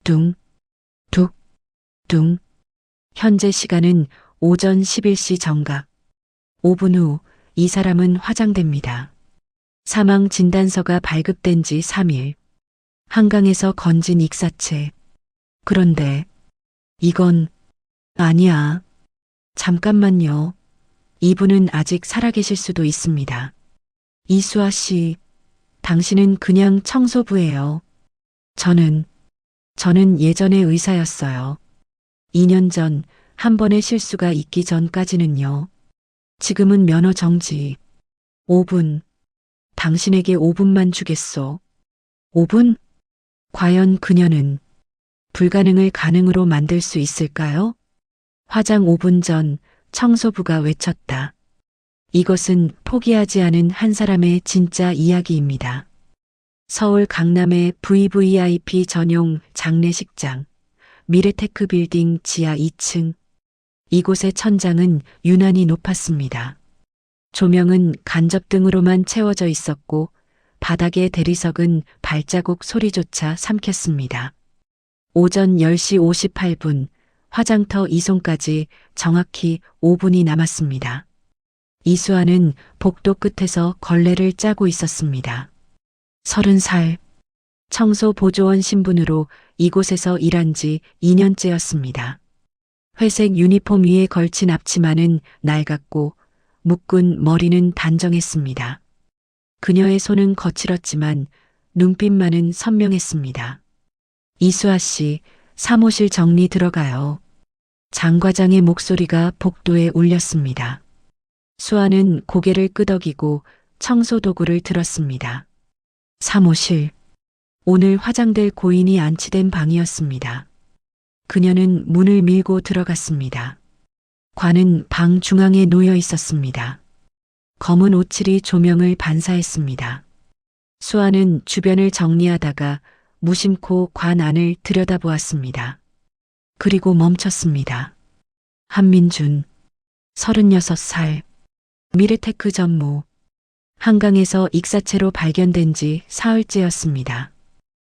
둥, 툭, 둥. 현재 시간은 오전 11시 정각. 5분 후 이 사람은 화장됩니다. 사망 진단서가 발급된 지 3일. 한강에서 건진 익사체. 그런데 이건 아니야. 잠깐만요. 이분은 아직 살아계실 수도 있습니다. 이수아 씨, 당신은 그냥 청소부예요. 저는 예전에 의사였어요. 2년 전 한 번의 실수가 있기 전까지는요. 지금은 면허 정지. 5분. 당신에게 5분만 주겠소. 5분? 과연 그녀는 불가능을 가능으로 만들 수 있을까요? 화장 5분 전 청소부가 외쳤다. 이것은 포기하지 않은 한 사람의 진짜 이야기입니다. 서울 강남의 VVIP 전용 장례식장, 미래테크 빌딩 지하 2층. 이곳의 천장은 유난히 높았습니다. 조명은 간접등으로만 채워져 있었고 바닥의 대리석은 발자국 소리조차 삼켰습니다. 오전 10시 58분 화장터 이송까지 정확히 5분이 남았습니다. 이수아는 복도 끝에서 걸레를 짜고 있었습니다. 30살. 청소보조원 신분으로 이곳에서 일한 지 2년째였습니다. 회색 유니폼 위에 걸친 앞치마는 낡았고 묶은 머리는 단정했습니다. 그녀의 손은 거칠었지만 눈빛만은 선명했습니다. 이수아 씨, 사무실 정리 들어가요. 장 과장의 목소리가 복도에 울렸습니다. 수아는 고개를 끄덕이고 청소 도구를 들었습니다. 사무실. 오늘 화장될 고인이 안치된 방이었습니다. 그녀는 문을 밀고 들어갔습니다. 관은 방 중앙에 놓여 있었습니다. 검은 오칠이 조명을 반사했습니다. 수아는 주변을 정리하다가 무심코 관 안을 들여다보았습니다. 그리고 멈췄습니다. 한민준, 36살, 미르테크 전무. 한강에서 익사체로 발견된 지 사흘째였습니다.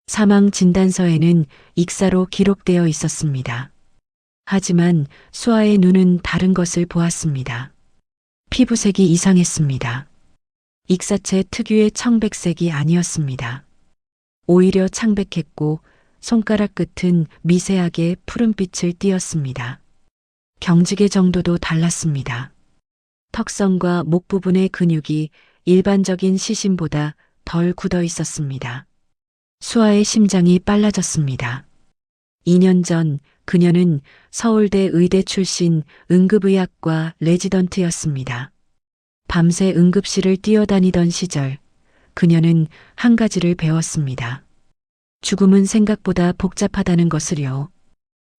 사망 진단서에는 익사로 기록되어 있었습니다. 하지만 수아의 눈은 다른 것을 보았습니다. 피부색이 이상했습니다. 익사체 특유의 청백색이 아니었습니다. 오히려 창백했고 손가락 끝은 미세하게 푸른빛을 띠었습니다. 경직의 정도도 달랐습니다. 턱선과 목 부분의 근육이 일반적인 시신보다 덜 굳어 있었습니다. 수아의 심장이 빨라졌습니다. 2년 전 그녀는 서울대 의대 출신 응급의학과 레지던트였습니다. 밤새 응급실을 뛰어다니던 시절 그녀는 한 가지를 배웠습니다. 죽음은 생각보다 복잡하다는 것을요.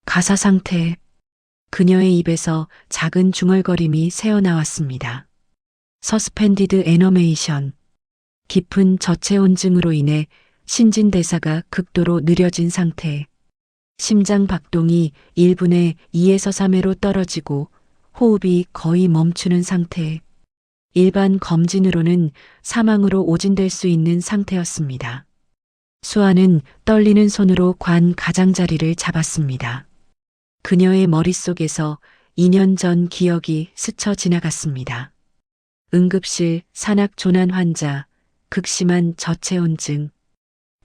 가사 상태. 그녀의 입에서 작은 중얼거림이 새어나왔습니다. 서스펜디드 애너메이션. 깊은 저체온증으로 인해 신진대사가 극도로 느려진 상태. 심장 박동이 1분에 2에서 3회로 떨어지고 호흡이 거의 멈추는 상태. 일반 검진으로는 사망으로 오진될 수 있는 상태였습니다. 수아는 떨리는 손으로 관 가장자리를 잡았습니다. 그녀의 머릿속에서 2년 전 기억이 스쳐 지나갔습니다. 응급실 산악조난 환자, 극심한 저체온증.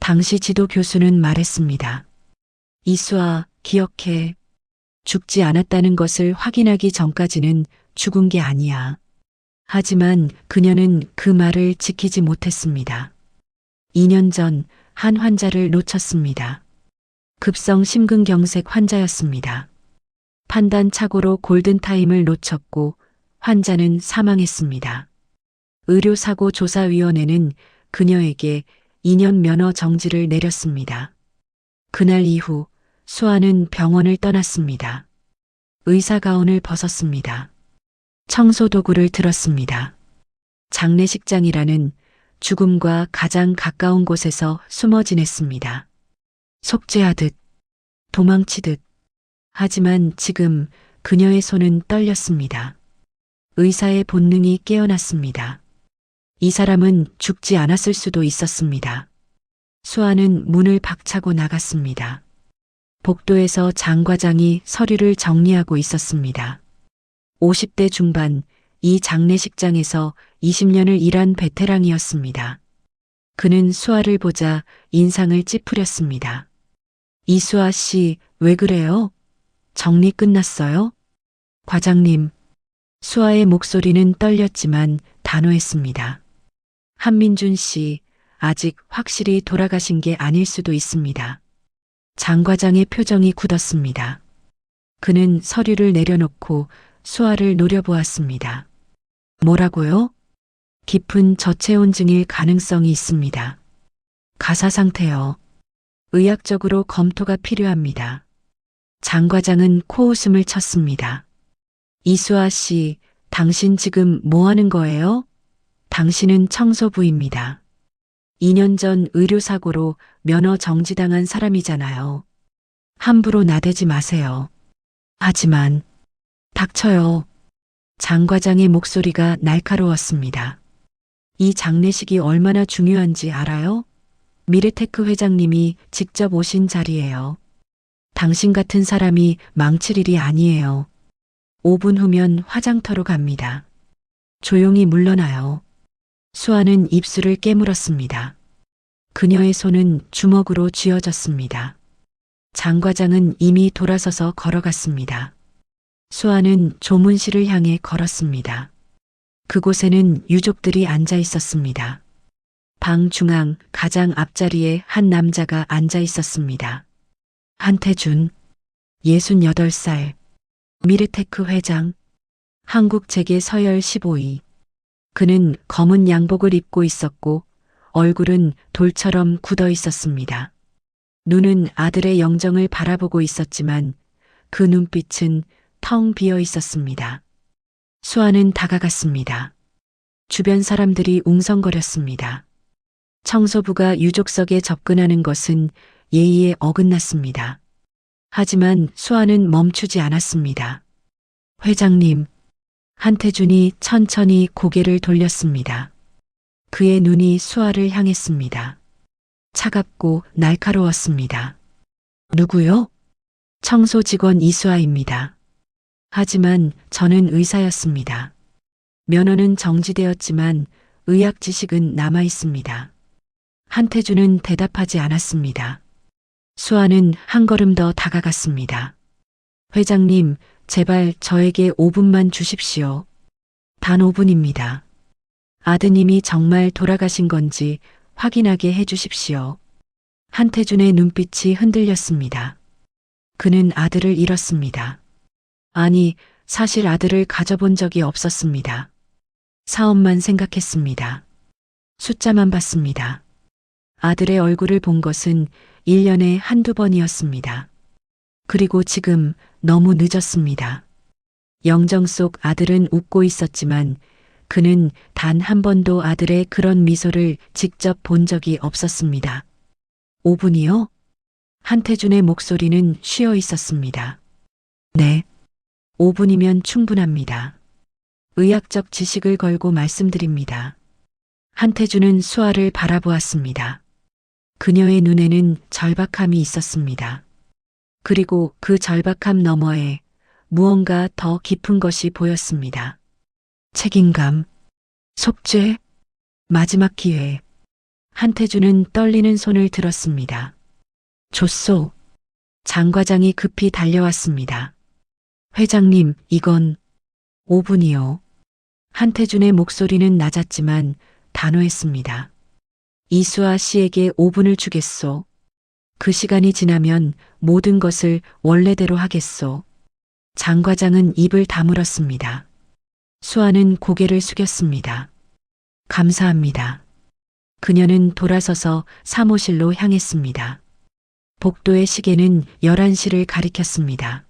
당시 지도 교수는 말했습니다. 이수아, 기억해. 죽지 않았다는 것을 확인하기 전까지는 죽은 게 아니야. 하지만 그녀는 그 말을 지키지 못했습니다. 2년 전 한 환자를 놓쳤습니다. 급성 심근경색 환자였습니다. 판단 착오로 골든타임을 놓쳤고 환자는 사망했습니다. 의료사고조사위원회는 그녀에게 2년 면허 정지를 내렸습니다. 그날 이후 수아는 병원을 떠났습니다. 의사가운을 벗었습니다. 청소도구를 들었습니다. 장례식장이라는 죽음과 가장 가까운 곳에서 숨어 지냈습니다. 속죄하듯, 도망치듯. 하지만 지금 그녀의 손은 떨렸습니다. 의사의 본능이 깨어났습니다. 이 사람은 죽지 않았을 수도 있었습니다. 수아는 문을 박차고 나갔습니다. 복도에서 장 과장이 서류를 정리하고 있었습니다. 50대 중반, 이 장례식장에서 20년을 일한 베테랑이었습니다. 그는 수아를 보자 인상을 찌푸렸습니다. 이수아 씨, 왜 그래요? 정리 끝났어요? 과장님, 수아의 목소리는 떨렸지만 단호했습니다. 한민준 씨, 아직 확실히 돌아가신 게 아닐 수도 있습니다. 장 과장의 표정이 굳었습니다. 그는 서류를 내려놓고 수아를 노려보았습니다. 뭐라고요? 깊은 저체온증일 가능성이 있습니다. 가사 상태요. 의학적으로 검토가 필요합니다. 장 과장은 코웃음을 쳤습니다. 이수아 씨, 당신 지금 뭐 하는 거예요? 당신은 청소부입니다. 2년 전 의료사고로 면허 정지당한 사람이잖아요. 함부로 나대지 마세요. 하지만, 닥쳐요. 장 과장의 목소리가 날카로웠습니다. 이 장례식이 얼마나 중요한지 알아요? 미르테크 회장님이 직접 오신 자리예요. 당신 같은 사람이 망칠 일이 아니에요. 5분 후면 화장터로 갑니다. 조용히 물러나요. 수아는 입술을 깨물었습니다. 그녀의 손은 주먹으로 쥐어졌습니다. 장 과장은 이미 돌아서서 걸어갔습니다. 수아는 조문실을 향해 걸었습니다. 그곳에는 유족들이 앉아 있었습니다. 방 중앙 가장 앞자리에 한 남자가 앉아 있었습니다. 한태준, 68살, 미르테크 회장, 한국재계 서열 15위. 그는 검은 양복을 입고 있었고 얼굴은 돌처럼 굳어 있었습니다. 눈은 아들의 영정을 바라보고 있었지만 그 눈빛은 텅 비어 있었습니다. 수아는 다가갔습니다. 주변 사람들이 웅성거렸습니다. 청소부가 유족석에 접근하는 것은 예의에 어긋났습니다. 하지만 수아는 멈추지 않았습니다. 회장님, 한태준이 천천히 고개를 돌렸습니다. 그의 눈이 수아를 향했습니다. 차갑고 날카로웠습니다. 누구요? 청소 직원 이수아입니다. 하지만 저는 의사였습니다. 면허는 정지되었지만 의학 지식은 남아 있습니다. 한태준은 대답하지 않았습니다. 수아는 한 걸음 더 다가갔습니다. 회장님, 제발 저에게 5분만 주십시오. 단 5분입니다. 아드님이 정말 돌아가신 건지 확인하게 해주십시오. 한태준의 눈빛이 흔들렸습니다. 그는 아들을 잃었습니다. 아니, 사실 아들을 가져본 적이 없었습니다. 사업만 생각했습니다. 숫자만 봤습니다. 아들의 얼굴을 본 것은 1년에 한두 번이었습니다. 그리고 지금 너무 늦었습니다. 영정 속 아들은 웃고 있었지만 그는 단 한 번도 아들의 그런 미소를 직접 본 적이 없었습니다. 5분이요? 한태준의 목소리는 쉬어 있었습니다. 네. 5분이면 충분합니다. 의학적 지식을 걸고 말씀드립니다. 한태준은 수아를 바라보았습니다. 그녀의 눈에는 절박함이 있었습니다. 그리고 그 절박함 너머에 무언가 더 깊은 것이 보였습니다. 책임감, 속죄, 마지막 기회. 한태준은 떨리는 손을 들었습니다. 줬소. 장 과장이 급히 달려왔습니다. 회장님, 이건 5분이요. 한태준의 목소리는 낮았지만 단호했습니다. 이수아 씨에게 5분을 주겠소. 그 시간이 지나면 모든 것을 원래대로 하겠소. 장 과장은 입을 다물었습니다. 수아는 고개를 숙였습니다. 감사합니다. 그녀는 돌아서서 사무실로 향했습니다. 복도의 시계는 11시를 가리켰습니다.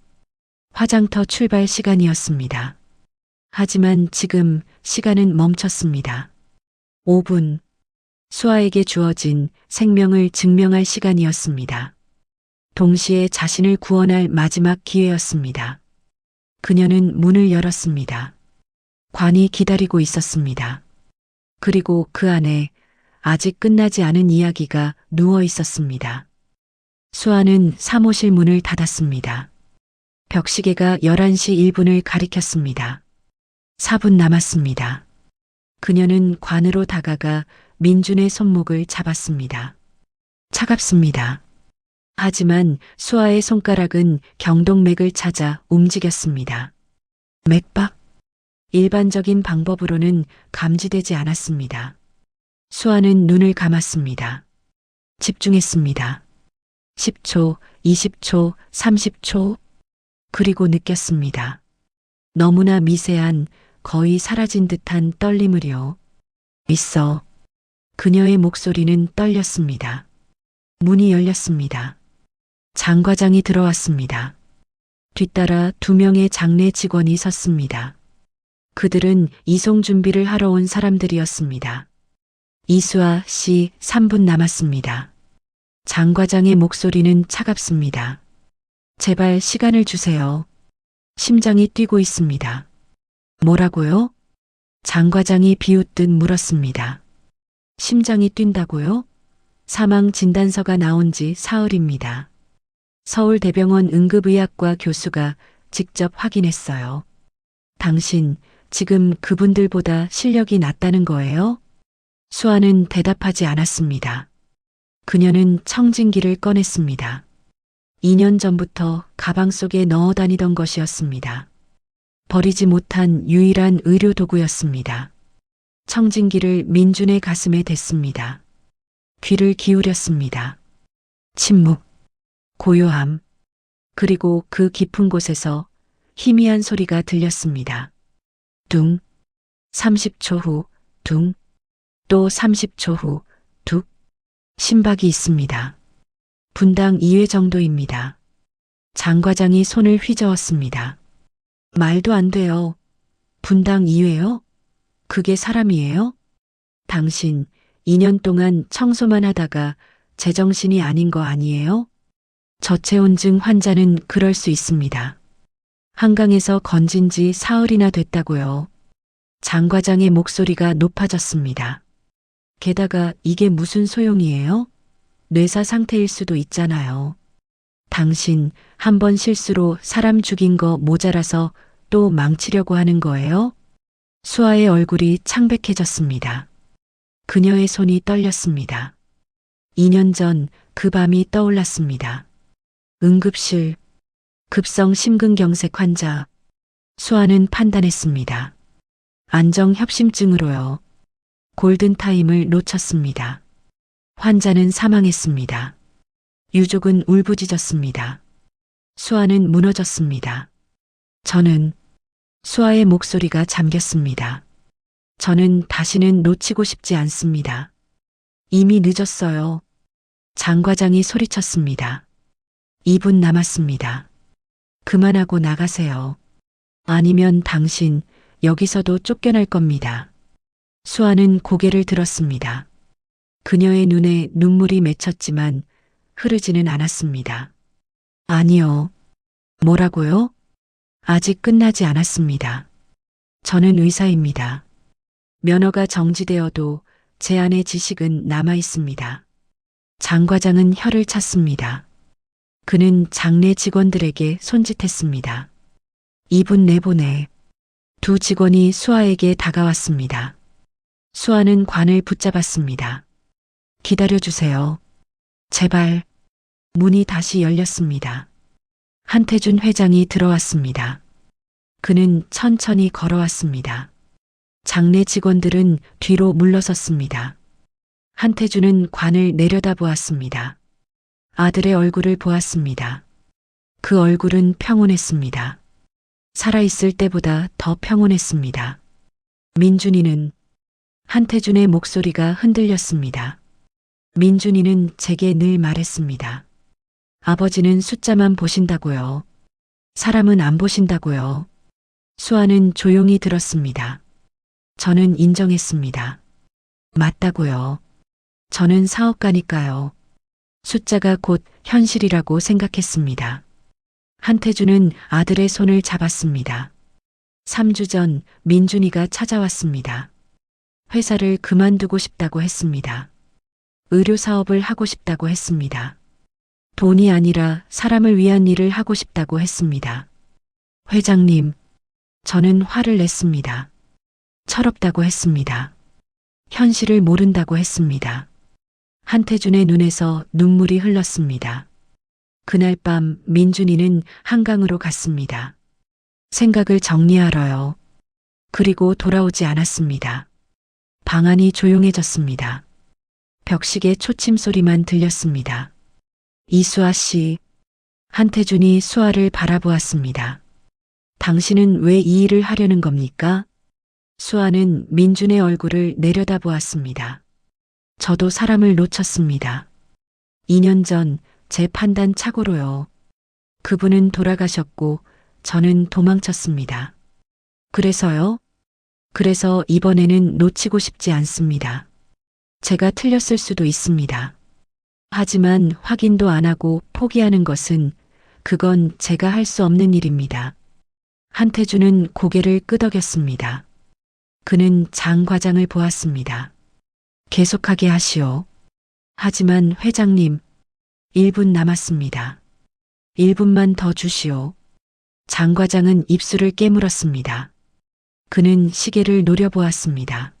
화장터 출발 시간이었습니다. 하지만 지금 시간은 멈췄습니다. 5분. 수아에게 주어진 생명을 증명할 시간이었습니다. 동시에 자신을 구원할 마지막 기회였습니다. 그녀는 문을 열었습니다. 관이 기다리고 있었습니다. 그리고 그 안에 아직 끝나지 않은 이야기가 누워 있었습니다. 수아는 사무실 문을 닫았습니다. 벽시계가 11시 1분을 가리켰습니다. 4분 남았습니다. 그녀는 관으로 다가가 민준의 손목을 잡았습니다. 차갑습니다. 하지만 수아의 손가락은 경동맥을 찾아 움직였습니다. 맥박? 일반적인 방법으로는 감지되지 않았습니다. 수아는 눈을 감았습니다. 집중했습니다. 10초, 20초, 30초, 그리고 느꼈습니다. 너무나 미세한, 거의 사라진 듯한 떨림을요. 있어. 그녀의 목소리는 떨렸습니다. 문이 열렸습니다. 장 과장이 들어왔습니다. 뒤따라 2명의 장례 직원이 섰습니다. 그들은 이송 준비를 하러 온 사람들이었습니다. 이수아 씨 3분 남았습니다. 장 과장의 목소리는 차갑습니다. 제발 시간을 주세요. 심장이 뛰고 있습니다. 뭐라고요? 장 과장이 비웃듯 물었습니다. 심장이 뛴다고요? 사망 진단서가 나온 지 사흘입니다. 서울대병원 응급의학과 교수가 직접 확인했어요. 당신 지금 그분들보다 실력이 낮다는 거예요? 수아는 대답하지 않았습니다. 그녀는 청진기를 꺼냈습니다. 2년 전부터 가방 속에 넣어 다니던 것이었습니다. 버리지 못한 유일한 의료 도구였습니다. 청진기를 민준의 가슴에 댔습니다. 귀를 기울였습니다. 침묵, 고요함, 그리고 그 깊은 곳에서 희미한 소리가 들렸습니다. 둥, 30초 후, 둥, 또 30초 후, 툭. 심박이 있습니다. 분당 2회 정도입니다. 장 과장이 손을 휘저었습니다. 말도 안 돼요. 분당 2회요? 그게 사람이에요? 당신 2년 동안 청소만 하다가 제정신이 아닌 거 아니에요? 저체온증 환자는 그럴 수 있습니다. 한강에서 건진 지 사흘이나 됐다고요. 장 과장의 목소리가 높아졌습니다. 게다가 이게 무슨 소용이에요? 뇌사 상태일 수도 있잖아요. 당신 한 번 실수로 사람 죽인 거 모자라서 또 망치려고 하는 거예요? 수아의 얼굴이 창백해졌습니다. 그녀의 손이 떨렸습니다. 2년 전 그 밤이 떠올랐습니다. 응급실, 급성 심근경색 환자. 수아는 판단했습니다. 안정협심증으로요. 골든타임을 놓쳤습니다. 환자는 사망했습니다. 유족은 울부짖었습니다. 수아는 무너졌습니다. 저는 수아의 목소리가 잠겼습니다. 저는 다시는 놓치고 싶지 않습니다. 이미 늦었어요. 장 과장이 소리쳤습니다. 2분 남았습니다. 그만하고 나가세요. 아니면 당신 여기서도 쫓겨날 겁니다. 수아는 고개를 들었습니다. 그녀의 눈에 눈물이 맺혔지만 흐르지는 않았습니다. 아니요. 뭐라고요? 아직 끝나지 않았습니다. 저는 의사입니다. 면허가 정지되어도 제 안의 지식은 남아 있습니다. 장 과장은 혀를 찼습니다. 그는 장례 직원들에게 손짓했습니다. 2분 내보내. 2 직원이 수아에게 다가왔습니다. 수아는 관을 붙잡았습니다. 기다려주세요. 제발. 문이 다시 열렸습니다. 한태준 회장이 들어왔습니다. 그는 천천히 걸어왔습니다. 장례 직원들은 뒤로 물러섰습니다. 한태준은 관을 내려다보았습니다. 아들의 얼굴을 보았습니다. 그 얼굴은 평온했습니다. 살아있을 때보다 더 평온했습니다. 민준이는 한태준의 목소리가 흔들렸습니다. 민준이는 제게 늘 말했습니다. 아버지는 숫자만 보신다고요. 사람은 안 보신다고요. 수아는 조용히 들었습니다. 저는 인정했습니다. 맞다고요. 저는 사업가니까요. 숫자가 곧 현실이라고 생각했습니다. 한태준은 아들의 손을 잡았습니다. 3주 전 민준이가 찾아왔습니다. 회사를 그만두고 싶다고 했습니다. 의료 사업을 하고 싶다고 했습니다. 돈이 아니라 사람을 위한 일을 하고 싶다고 했습니다. 회장님, 저는 화를 냈습니다. 철없다고 했습니다. 현실을 모른다고 했습니다. 한태준의 눈에서 눈물이 흘렀습니다. 그날 밤 민준이는 한강으로 갔습니다. 생각을 정리하러요. 그리고 돌아오지 않았습니다. 방 안이 조용해졌습니다. 벽식의 초침 소리만 들렸습니다. 이수아 씨, 한태준이 수아를 바라보았습니다. 당신은 왜 이 일을 하려는 겁니까? 수아는 민준의 얼굴을 내려다보았습니다. 저도 사람을 놓쳤습니다. 2년 전 제 판단 착오로요. 그분은 돌아가셨고 저는 도망쳤습니다. 그래서요? 그래서 이번에는 놓치고 싶지 않습니다. 제가 틀렸을 수도 있습니다. 하지만 확인도 안 하고 포기하는 것은 그건 제가 할 수 없는 일입니다. 한태준은 고개를 끄덕였습니다. 그는 장 과장을 보았습니다. 계속하게 하시오. 하지만 회장님, 1분 남았습니다. 1분만 더 주시오. 장 과장은 입술을 깨물었습니다. 그는 시계를 노려보았습니다.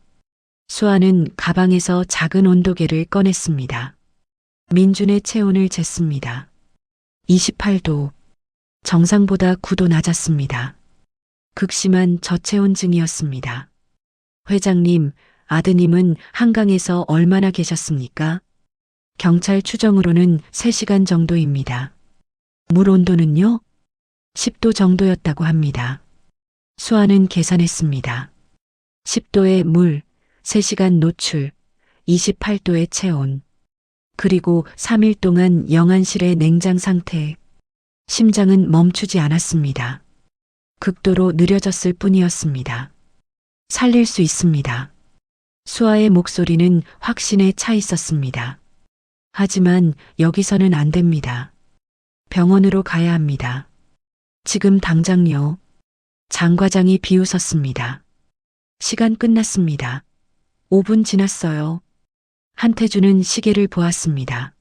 수아는 가방에서 작은 온도계를 꺼냈습니다. 민준의 체온을 쟀습니다. 28도. 정상보다 9도 낮았습니다. 극심한 저체온증이었습니다. 회장님, 아드님은 한강에서 얼마나 계셨습니까? 경찰 추정으로는 3시간 정도입니다. 물 온도는요? 10도 정도였다고 합니다. 수아는 계산했습니다. 10도의 물, 3시간 노출, 28도의 체온, 그리고 3일 동안 영안실의 냉장 상태. 심장은 멈추지 않았습니다. 극도로 느려졌을 뿐이었습니다. 살릴 수 있습니다. 수아의 목소리는 확신에 차 있었습니다. 하지만 여기서는 안 됩니다. 병원으로 가야 합니다. 지금 당장요. 장 과장이 비웃었습니다. 시간 끝났습니다. 5분 지났어요. 한태준은 시계를 보았습니다.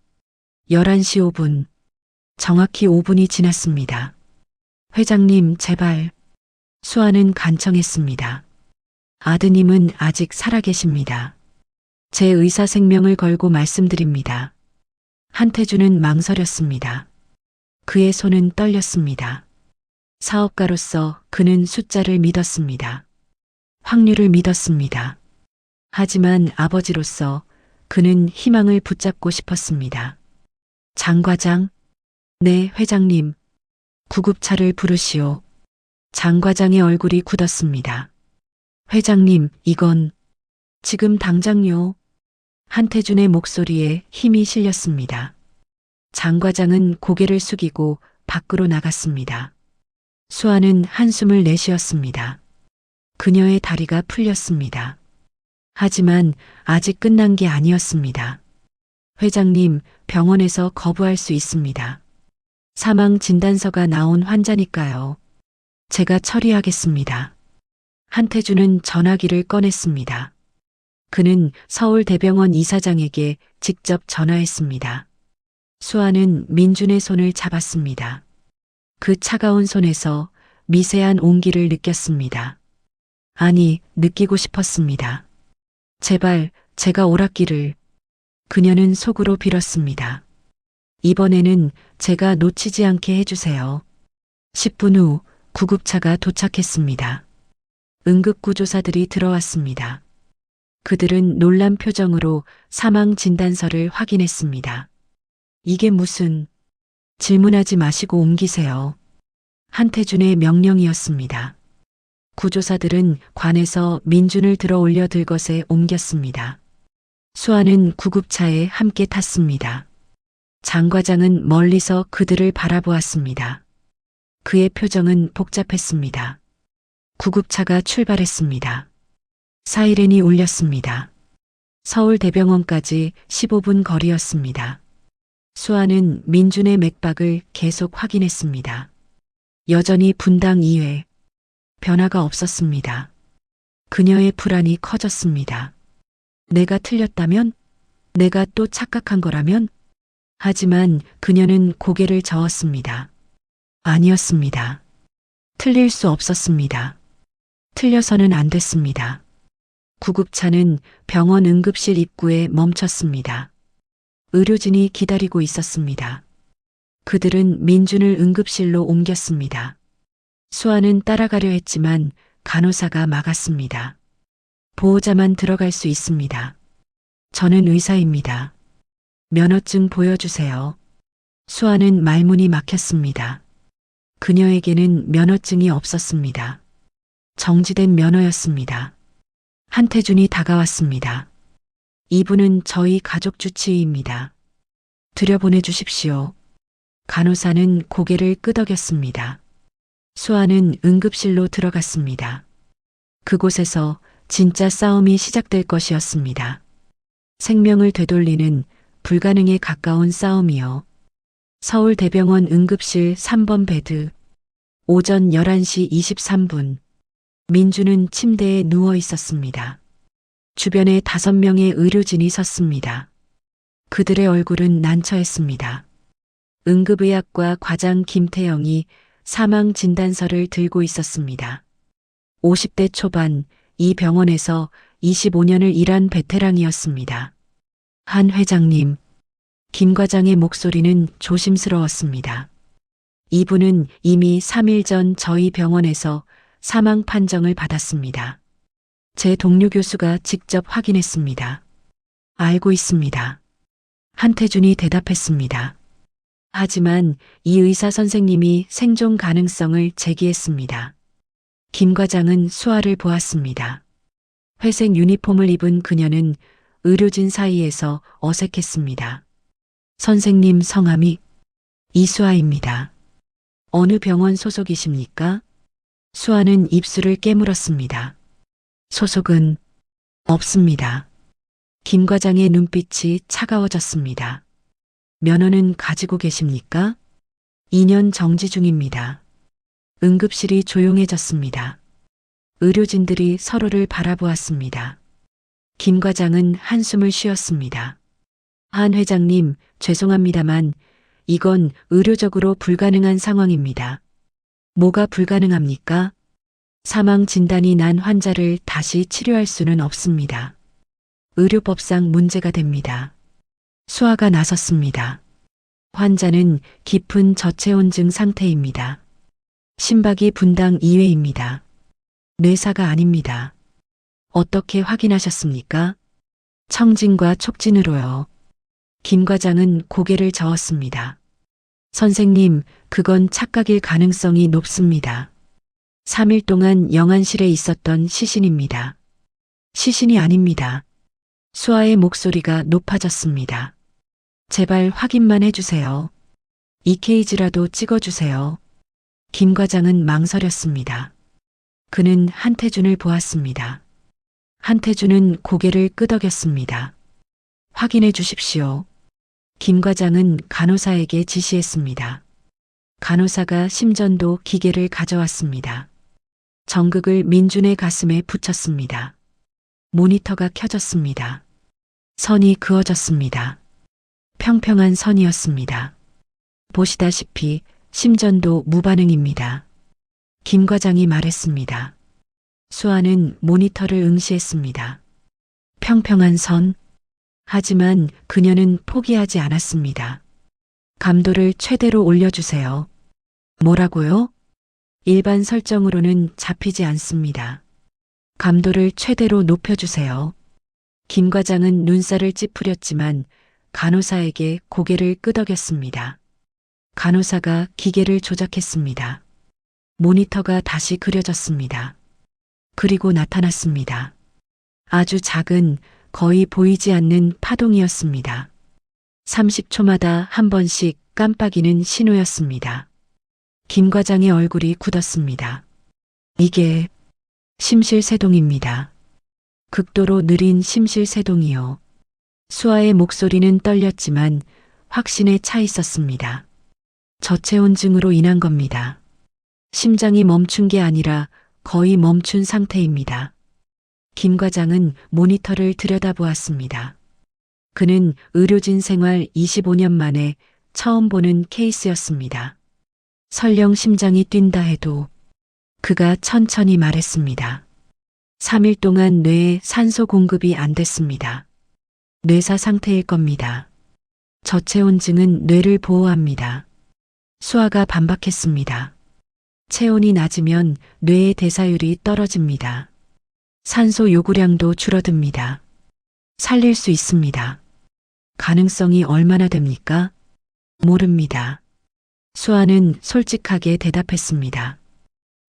11시 5분. 정확히 5분이 지났습니다. 회장님, 제발. 수아는 간청했습니다. 아드님은 아직 살아계십니다. 제 의사 생명을 걸고 말씀드립니다. 한태준은 망설였습니다. 그의 손은 떨렸습니다. 사업가로서 그는 숫자를 믿었습니다. 확률을 믿었습니다. 하지만 아버지로서 그는 희망을 붙잡고 싶었습니다. 장 과장? 네, 회장님. 구급차를 부르시오. 장 과장의 얼굴이 굳었습니다. 회장님, 이건 지금 당장요. 한태준의 목소리에 힘이 실렸습니다. 장 과장은 고개를 숙이고 밖으로 나갔습니다. 수아는 한숨을 내쉬었습니다. 그녀의 다리가 풀렸습니다. 하지만 아직 끝난 게 아니었습니다. 회장님, 병원에서 거부할 수 있습니다. 사망 진단서가 나온 환자니까요. 제가 처리하겠습니다. 한태준은 전화기를 꺼냈습니다. 그는 서울대병원 이사장에게 직접 전화했습니다. 수아는 민준의 손을 잡았습니다. 그 차가운 손에서 미세한 온기를 느꼈습니다. 아니, 느끼고 싶었습니다. 제발, 제가 옳았기를. 그녀는 속으로 빌었습니다. 이번에는 제가 놓치지 않게 해주세요. 10분 후 구급차가 도착했습니다. 응급구조사들이 들어왔습니다. 그들은 놀란 표정으로 사망 진단서를 확인했습니다. 이게 무슨... 질문하지 마시고 옮기세요. 한태준의 명령이었습니다. 구조사들은 관에서 민준을 들어 올려 들 것에 옮겼습니다. 수아는 구급차에 함께 탔습니다. 장 과장은 멀리서 그들을 바라보았습니다. 그의 표정은 복잡했습니다. 구급차가 출발했습니다. 사이렌이 울렸습니다. 서울대병원까지 15분 거리였습니다. 수아는 민준의 맥박을 계속 확인했습니다. 여전히 분당 2회. 변화가 없었습니다. 그녀의 불안이 커졌습니다. 내가 틀렸다면? 내가 또 착각한 거라면? 하지만 그녀는 고개를 저었습니다. 아니었습니다. 틀릴 수 없었습니다. 틀려서는 안 됐습니다. 구급차는 병원 응급실 입구에 멈췄습니다. 의료진이 기다리고 있었습니다. 그들은 민준을 응급실로 옮겼습니다. 수아는 따라가려 했지만 간호사가 막았습니다. 보호자만 들어갈 수 있습니다. 저는 의사입니다. 면허증 보여주세요. 수아는 말문이 막혔습니다. 그녀에게는 면허증이 없었습니다. 정지된 면허였습니다. 한태준이 다가왔습니다. 이분은 저희 가족 주치의입니다. 들여보내 주십시오. 간호사는 고개를 끄덕였습니다. 수아는 응급실로 들어갔습니다. 그곳에서 진짜 싸움이 시작될 것이었습니다. 생명을 되돌리는 불가능에 가까운 싸움이요. 서울대병원 응급실 3번 베드. 오전 11시 23분. 민주는 침대에 누워 있었습니다. 주변에 5명의 의료진이 섰습니다. 그들의 얼굴은 난처했습니다. 응급의학과 과장 김태영이 사망 진단서를 들고 있었습니다. 50대 초반, 이 병원에서 25년을 일한 베테랑이었습니다. 한 회장님, 김 과장의 목소리는 조심스러웠습니다. 이분은 이미 3일 전 저희 병원에서 사망 판정을 받았습니다. 제 동료 교수가 직접 확인했습니다. 알고 있습니다. 한태준이 대답했습니다. 하지만 이 의사 선생님이 생존 가능성을 제기했습니다. 김 과장은 수아를 보았습니다. 회색 유니폼을 입은 그녀는 의료진 사이에서 어색했습니다. 선생님 성함이 이수아입니다. 어느 병원 소속이십니까? 수아는 입술을 깨물었습니다. 소속은 없습니다. 김 과장의 눈빛이 차가워졌습니다. 면허는 가지고 계십니까? 2년 정지 중입니다. 응급실이 조용해졌습니다. 의료진들이 서로를 바라보았습니다. 김 과장은 한숨을 쉬었습니다. 한 회장님, 죄송합니다만 이건 의료적으로 불가능한 상황입니다. 뭐가 불가능합니까? 사망 진단이 난 환자를 다시 치료할 수는 없습니다. 의료법상 문제가 됩니다. 수아가 나섰습니다. 환자는 깊은 저체온증 상태입니다. 심박이 분당 2회입니다. 뇌사가 아닙니다. 어떻게 확인하셨습니까? 청진과 촉진으로요. 김 과장은 고개를 저었습니다. 선생님, 그건 착각일 가능성이 높습니다. 3일 동안 영안실에 있었던 시신입니다. 시신이 아닙니다. 수아의 목소리가 높아졌습니다. 제발 확인만 해주세요. EKG라도 찍어주세요. 김 과장은 망설였습니다. 그는 한태준을 보았습니다. 한태준은 고개를 끄덕였습니다. 확인해 주십시오. 김 과장은 간호사에게 지시했습니다. 간호사가 심전도 기계를 가져왔습니다. 전극을 민준의 가슴에 붙였습니다. 모니터가 켜졌습니다. 선이 그어졌습니다. 평평한 선이었습니다. 보시다시피 심전도 무반응입니다. 김 과장이 말했습니다. 수아는 모니터를 응시했습니다. 평평한 선. 하지만 그녀는 포기하지 않았습니다. 감도를 최대로 올려주세요. 뭐라고요? 일반 설정으로는 잡히지 않습니다. 감도를 최대로 높여주세요. 김 과장은 눈살을 찌푸렸지만 간호사에게 고개를 끄덕였습니다. 간호사가 기계를 조작했습니다. 모니터가 다시 그려졌습니다. 그리고 나타났습니다. 아주 작은, 거의 보이지 않는 파동이었습니다. 30초마다 한 번씩 깜빡이는 신호였습니다. 김 과장의 얼굴이 굳었습니다. 이게 심실세동입니다. 극도로 느린 심실세동이요. 수아의 목소리는 떨렸지만 확신에 차 있었습니다. 저체온증으로 인한 겁니다. 심장이 멈춘 게 아니라 거의 멈춘 상태입니다. 김 과장은 모니터를 들여다보았습니다. 그는 의료진 생활 25년 만에 처음 보는 케이스였습니다. 설령 심장이 뛴다 해도 그가 천천히 말했습니다. 3일 동안 뇌에 산소 공급이 안 됐습니다. 뇌사 상태일 겁니다. 저체온증은 뇌를 보호합니다. 수아가 반박했습니다. 체온이 낮으면 뇌의 대사율이 떨어집니다. 산소 요구량도 줄어듭니다. 살릴 수 있습니다. 가능성이 얼마나 됩니까? 모릅니다. 수아는 솔직하게 대답했습니다.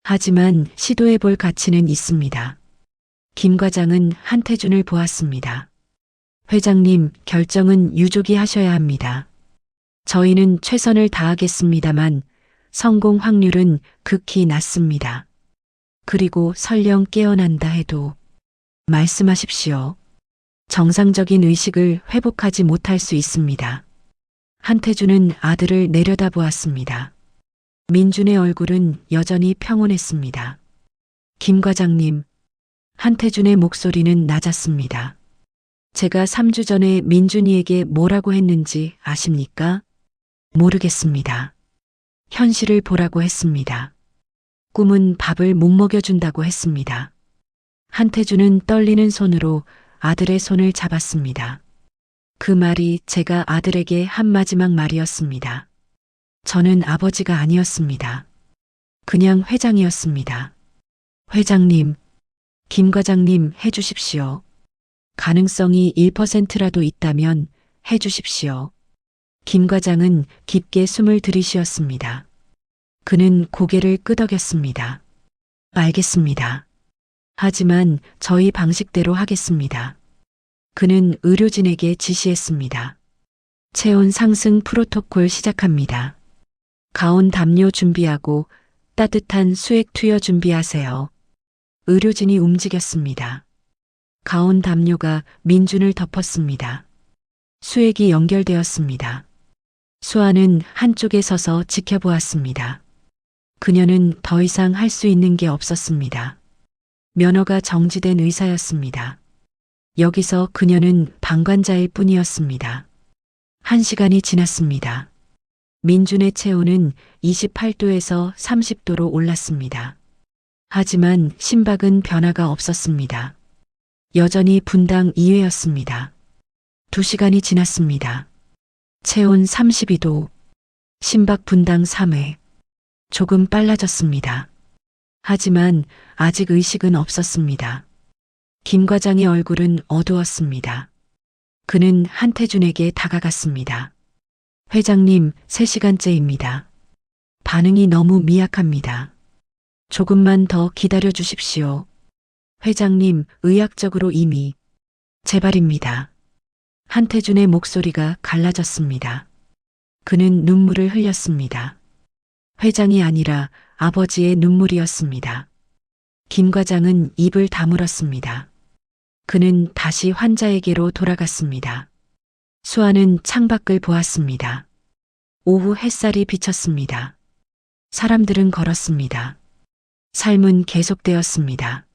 하지만 시도해 볼 가치는 있습니다. 김 과장은 한태준을 보았습니다. 회장님, 결정은 유족이 하셔야 합니다. 저희는 최선을 다하겠습니다만 성공 확률은 극히 낮습니다. 그리고 설령 깨어난다 해도 말씀하십시오. 정상적인 의식을 회복하지 못할 수 있습니다. 한태준은 아들을 내려다보았습니다. 민준의 얼굴은 여전히 평온했습니다. 김 과장님, 한태준의 목소리는 낮았습니다. 제가 3주 전에 민준이에게 뭐라고 했는지 아십니까? 모르겠습니다. 현실을 보라고 했습니다. 꿈은 밥을 못 먹여준다고 했습니다. 한태준은 떨리는 손으로 아들의 손을 잡았습니다. 그 말이 제가 아들에게 한 마지막 말이었습니다. 저는 아버지가 아니었습니다. 그냥 회장이었습니다. 회장님, 김 과장님 해주십시오. 가능성이 1%라도 있다면 해주십시오. 김 과장은 깊게 숨을 들이쉬었습니다. 그는 고개를 끄덕였습니다. 알겠습니다. 하지만 저희 방식대로 하겠습니다. 그는 의료진에게 지시했습니다. 체온 상승 프로토콜 시작합니다. 가온 담요 준비하고 따뜻한 수액 투여 준비하세요. 의료진이 움직였습니다. 가온 담요가 민준을 덮었습니다. 수액이 연결되었습니다. 수아는 한쪽에 서서 지켜보았습니다. 그녀는 더 이상 할 수 있는 게 없었습니다. 면허가 정지된 의사였습니다. 여기서 그녀는 방관자일 뿐이었습니다. 1시간이 지났습니다. 민준의 체온은 28도에서 30도로 올랐습니다. 하지만 심박은 변화가 없었습니다. 여전히 분당 2회였습니다. 2시간이 지났습니다. 체온 32도, 심박 분당 3회. 조금 빨라졌습니다. 하지만 아직 의식은 없었습니다. 김 과장의 얼굴은 어두웠습니다. 그는 한태준에게 다가갔습니다. 회장님, 3시간째입니다. 반응이 너무 미약합니다. 조금만 더 기다려 주십시오. 회장님, 의학적으로 이미 제발입니다. 한태준의 목소리가 갈라졌습니다. 그는 눈물을 흘렸습니다. 회장이 아니라 아버지의 눈물이었습니다. 김 과장은 입을 다물었습니다. 그는 다시 환자에게로 돌아갔습니다. 수아는 창밖을 보았습니다. 오후 햇살이 비쳤습니다. 사람들은 걸었습니다. 삶은 계속되었습니다.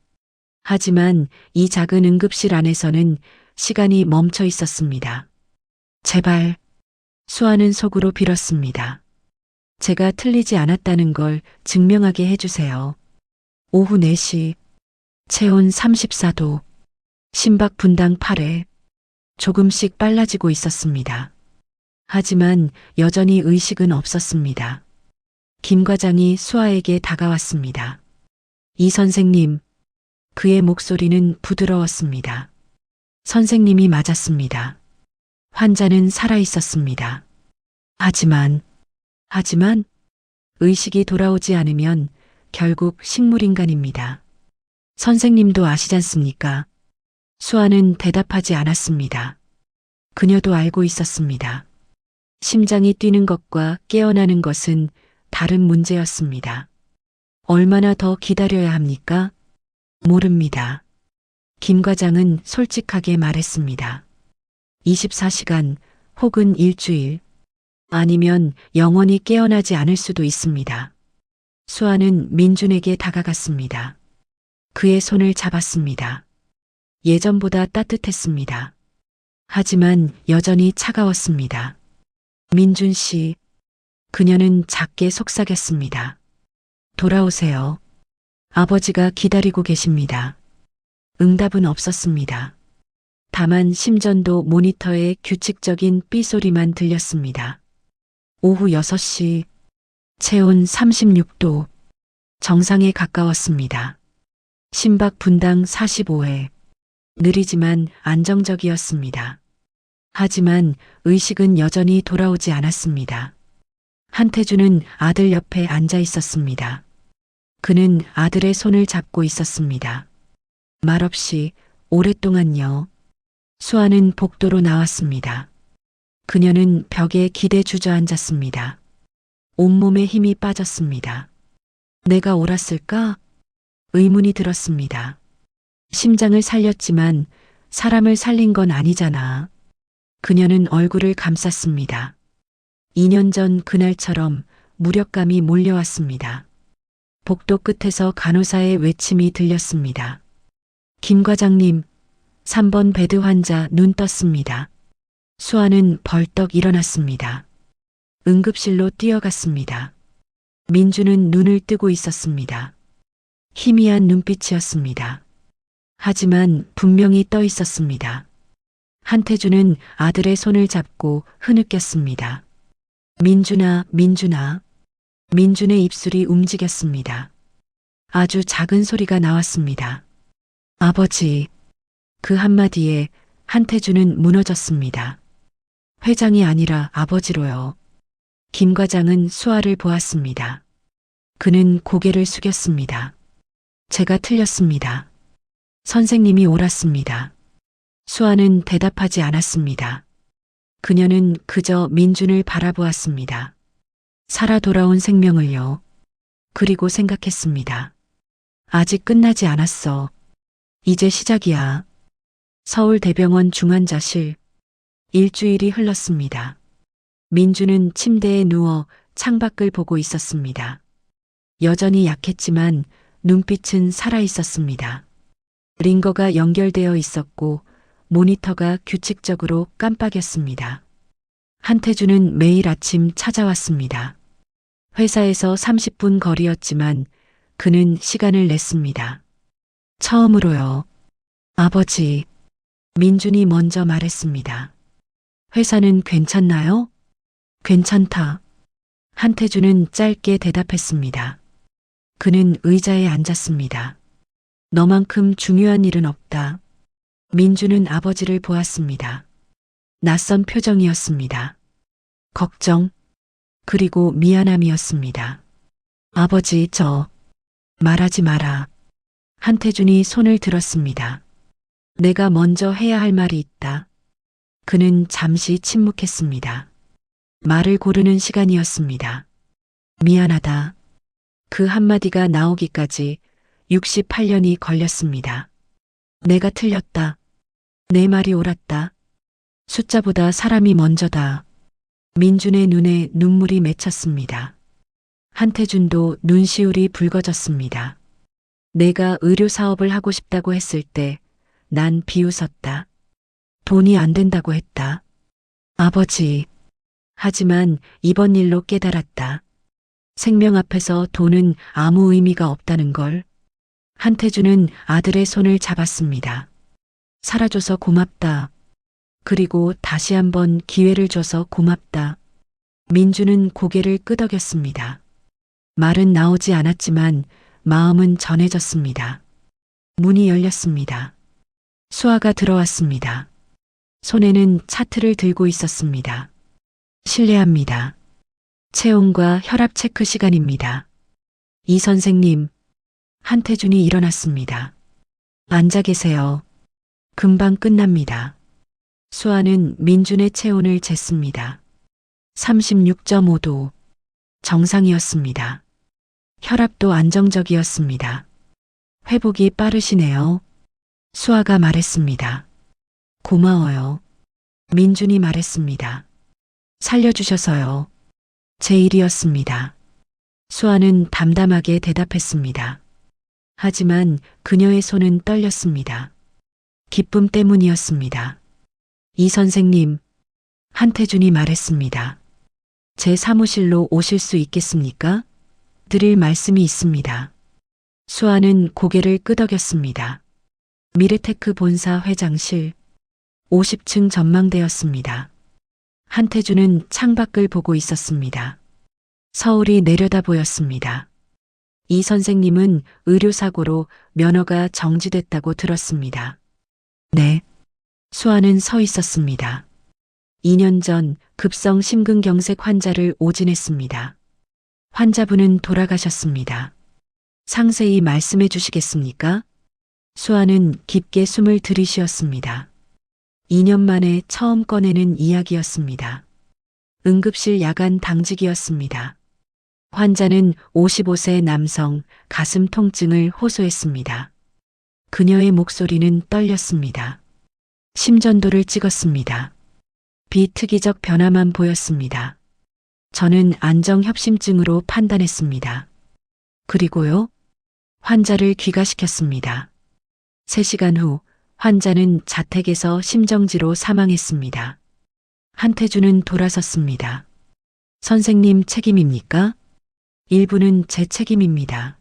하지만 이 작은 응급실 안에서는 시간이 멈춰 있었습니다. 제발, 수아는 속으로 빌었습니다. 제가 틀리지 않았다는 걸 증명하게 해주세요. 오후 4시, 체온 34도, 심박 분당 8회, 조금씩 빨라지고 있었습니다. 하지만 여전히 의식은 없었습니다. 김 과장이 수아에게 다가왔습니다. 이 선생님, 그의 목소리는 부드러웠습니다. 선생님이 맞았습니다. 환자는 살아 있었습니다. 하지만 의식이 돌아오지 않으면 결국 식물인간입니다. 선생님도 아시지 않습니까? 수아는 대답하지 않았습니다. 그녀도 알고 있었습니다. 심장이 뛰는 것과 깨어나는 것은 다른 문제였습니다. 얼마나 더 기다려야 합니까? 모릅니다. 김 과장은 솔직하게 말했습니다. 24시간 혹은 일주일, 아니면 영원히 깨어나지 않을 수도 있습니다. 수아는 민준에게 다가갔습니다. 그의 손을 잡았습니다. 예전보다 따뜻했습니다. 하지만 여전히 차가웠습니다. 민준 씨, 그녀는 작게 속삭였습니다. 돌아오세요. 아버지가 기다리고 계십니다. 응답은 없었습니다. 다만 심전도 모니터에 규칙적인 삐소리만 들렸습니다. 오후 6시, 체온 36도, 정상에 가까웠습니다. 심박 분당 45회, 느리지만 안정적이었습니다. 하지만 의식은 여전히 돌아오지 않았습니다. 한태주는 아들 옆에 앉아 있었습니다. 그는 아들의 손을 잡고 있었습니다. 말없이 오랫동안요. 수아는 복도로 나왔습니다. 그녀는 벽에 기대 주저앉았습니다. 온몸에 힘이 빠졌습니다. 내가 옳았을까? 의문이 들었습니다. 심장을 살렸지만 사람을 살린 건 아니잖아. 그녀는 얼굴을 감쌌습니다. 2년 전 그날처럼 무력감이 몰려왔습니다. 복도 끝에서 간호사의 외침이 들렸습니다. 김 과장님, 3번 베드 환자 눈 떴습니다. 수아는 벌떡 일어났습니다. 응급실로 뛰어갔습니다. 민주는 눈을 뜨고 있었습니다. 희미한 눈빛이었습니다. 하지만 분명히 떠 있었습니다. 한태주는 아들의 손을 잡고 흐느꼈습니다. 민준아, 민준아. 민준의 입술이 움직였습니다. 아주 작은 소리가 나왔습니다. 아버지. 그 한마디에 한태주는 무너졌습니다. 회장이 아니라 아버지로요. 김 과장은 수아를 보았습니다. 그는 고개를 숙였습니다. 제가 틀렸습니다. 선생님이 옳았습니다. 수아는 대답하지 않았습니다. 그녀는 그저 민준을 바라보았습니다. 살아 돌아온 생명을요. 그리고 생각했습니다. 아직 끝나지 않았어. 이제 시작이야. 서울대병원 중환자실. 일주일이 흘렀습니다. 민주는 침대에 누워 창밖을 보고 있었습니다. 여전히 약했지만 눈빛은 살아 있었습니다. 링거가 연결되어 있었고 모니터가 규칙적으로 깜빡였습니다. 한태주는 매일 아침 찾아왔습니다. 회사에서 30분 거리였지만 그는 시간을 냈습니다. 처음으로요. 아버지. 민준이 먼저 말했습니다. 회사는 괜찮나요? 괜찮다. 한태주는 짧게 대답했습니다. 그는 의자에 앉았습니다. 너만큼 중요한 일은 없다. 민주는 아버지를 보았습니다. 낯선 표정이었습니다. 걱정, 그리고 미안함이었습니다. 아버지, 저 말하지 마라. 한태준이 손을 들었습니다. 내가 먼저 해야 할 말이 있다. 그는 잠시 침묵했습니다. 말을 고르는 시간이었습니다. 미안하다. 그 한마디가 나오기까지 68년이 걸렸습니다. 내가 틀렸다. 내 말이 옳았다. 숫자보다 사람이 먼저다. 민준의 눈에 눈물이 맺혔습니다. 한태준도 눈시울이 붉어졌습니다. 내가 의료 사업을 하고 싶다고 했을 때 난 비웃었다. 돈이 안 된다고 했다. 아버지. 하지만 이번 일로 깨달았다. 생명 앞에서 돈은 아무 의미가 없다는 걸. 한태주는 아들의 손을 잡았습니다. 살아줘서 고맙다. 그리고 다시 한번 기회를 줘서 고맙다. 민주는 고개를 끄덕였습니다. 말은 나오지 않았지만 마음은 전해졌습니다. 문이 열렸습니다. 수아가 들어왔습니다. 손에는 차트를 들고 있었습니다. 실례합니다. 체온과 혈압 체크 시간입니다. 이 선생님. 한태준이 일어났습니다. 앉아 계세요. 금방 끝납니다. 수아는 민준의 체온을 쟀습니다. 36.5도. 정상이었습니다. 혈압도 안정적이었습니다. 회복이 빠르시네요. 수아가 말했습니다. 고마워요. 민준이 말했습니다. 살려주셔서요. 제 일이었습니다. 수아는 담담하게 대답했습니다. 하지만 그녀의 손은 떨렸습니다. 기쁨 때문이었습니다. 이 선생님, 한태준이 말했습니다. 제 사무실로 오실 수 있겠습니까? 드릴 말씀이 있습니다. 수아는 고개를 끄덕였습니다. 미르테크 본사 회장실 50층 전망대였습니다. 한태준은 창밖을 보고 있었습니다. 서울이 내려다 보였습니다. 이 선생님은 의료사고로 면허가 정지됐다고 들었습니다. 네. 수아는 서 있었습니다. 2년 전 급성 심근경색 환자를 오진했습니다. 환자분은 돌아가셨습니다. 상세히 말씀해 주시겠습니까? 수아는 깊게 숨을 들이쉬었습니다. 2년 만에 처음 꺼내는 이야기였습니다. 응급실 야간 당직이었습니다. 환자는 55세 남성 가슴 통증을 호소했습니다. 그녀의 목소리는 떨렸습니다. 심전도를 찍었습니다. 비특이적 변화만 보였습니다. 저는 안정협심증으로 판단했습니다. 그리고요, 환자를 귀가시켰습니다. 3시간 후 환자는 자택에서 심정지로 사망했습니다. 한태준은 돌아섰습니다. 선생님 책임입니까? 일부는 제 책임입니다.